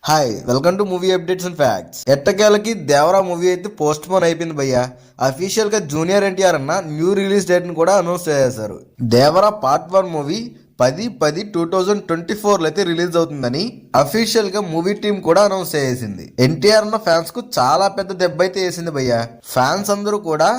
Hi welcome to movie updates and facts. ఎట్టకేలకి Devara movie అయితే postpone అయిపోయింది భయ్య. అఫీషియల్ గా జూనియర్ ఎన్టీఆర్ అన్న న్యూ రిలీజ్ డేట్ ని కూడా అనౌన్స్ చేశారు. దేవరా పార్ట్ 1 మూవీ 10/10/2024 అయితే రిలీజ్ అవుతుందని అఫీషియల్ గా మూవీ టీం కూడా అనౌన్స్ చేసింది. ఎన్టీఆర్ అన్న ఫ్యాన్స్ కు చాలా పెద్ద దెబ్బ అయితే వేసింది భయ్య. ఫ్యాన్స్ అందరూ కూడా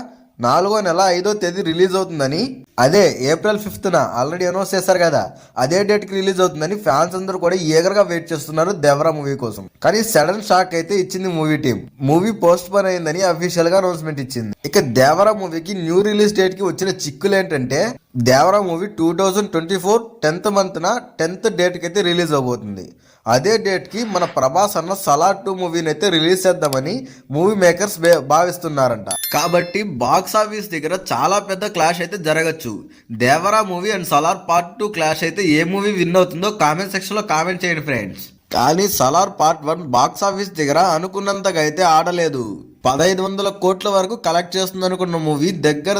4వ నెల 5వ తేదీ రిలీజ్ అవుతుందని, అదే April 5th ఆల్రెడీ అనౌన్స్ చేశారు కదా, అదే డేట్ కి రిలీజ్ అవుతుందని ఫ్యాన్స్ అందరూ కూడా ఈగర్ గా వెయిట్ చేస్తున్నారు దేవరా మూవీ కోసం. కానీ సడన్ షాక్ అయితే ఇచ్చింది movie team. Movie post phone అయిందని అఫీషియల్ గా అనౌన్స్మెంట్ ఇచ్చింది. ఇక దేవరా మూవీకి న్యూ రిలీజ్ డేట్ కి వచ్చిన చిక్కులు ఏంటంటే, Devara movie 2024 10th month 10th date కి అయితే రిలీజ్ అవబోతుంది. అదే డేట్ కి మన ప్రభాస్ అన్న సలార్ 2 మూవీని అయితే రిలీజ్ చేద్దామని మూవీ మేకర్స్ భావిస్తున్నారంట. కాబట్టి బాక్స్ ఆఫీస్ దగ్గర చాలా పెద్ద క్లాష్ అయితే జరగచ్చు. Devara movie and Salaar part 2 clash అయితే ఏ మూవీ విన్ అవుతుందో కామెంట్ సెక్షన్ లో కామెంట్ చేయండి ఫ్రెండ్స్. కానీ సలార్ పార్ట్ 1 బాక్స్ ఆఫీస్ దగ్గర అనుకున్నంతగా అయితే ఆడలేదు. 1500 కోట్ల వరకు కలెక్ట్ చేస్తుంది అనుకున్న మూవీ దగ్గర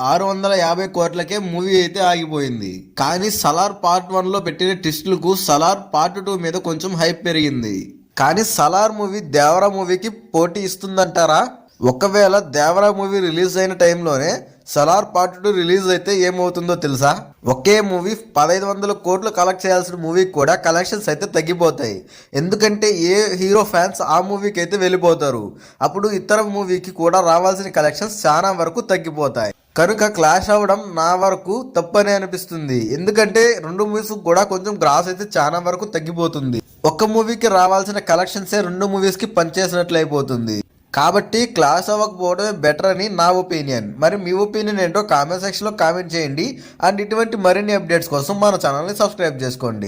650 కోట్లకే మూవీ అయితే ఆగిపోయింది. కానీ సలార్ పార్ట్ 1 లో పెట్టిన ట్విస్టులకు సలార్ పార్ట్ 2 మీద కొంచెం హైప్ పెరిగింది. కానీ సలార్ మూవీ దేవరా మూవీకి పోటీ ఇస్తుందంటారా? ఒకవేళ దేవరా మూవీ రిలీజ్ అయిన టైంలోనే సలార్ పార్ట్ 2 రిలీజ్ అయితే ఏమవుతుందో తెలుసా? ఒకే మూవీ 1500 కోట్లు కలెక్ట్ చేయాల్సిన మూవీకి కూడా కలెక్షన్స్ అయితే తగ్గిపోతాయి. ఎందుకంటే ఏ హీరో ఫ్యాన్స్ ఆ మూవీకి అయితే వెళ్ళిపోతారు. అప్పుడు ఇతర మూవీకి కూడా రావాల్సిన కలెక్షన్స్ చాలా వరకు తగ్గిపోతాయి. కనుక క్లాష్ అవ్వడం నా వరకు తప్పనే అనిపిస్తుంది. ఎందుకంటే రెండు మూవీస్ కూడా కొంచెం గ్రాస్ అయితే చాలా వరకు తగ్గిపోతుంది. ఒక్క మూవీకి రావాల్సిన కలెక్షన్సే రెండు మూవీస్ కి పనిచేసినట్లు అయిపోతుంది. కాబట్టి క్లాస్ అవ్వకపోవడమే బెటర్ అని నా ఒపీనియన్. మరి మీ ఒపీనియన్ ఏంటో కామెంట్ సెక్షన్లో కామెంట్ చేయండి. అండ్ ఇటువంటి మరిన్ని అప్డేట్స్ కోసం మన ఛానల్ని సబ్స్క్రైబ్ చేసుకోండి.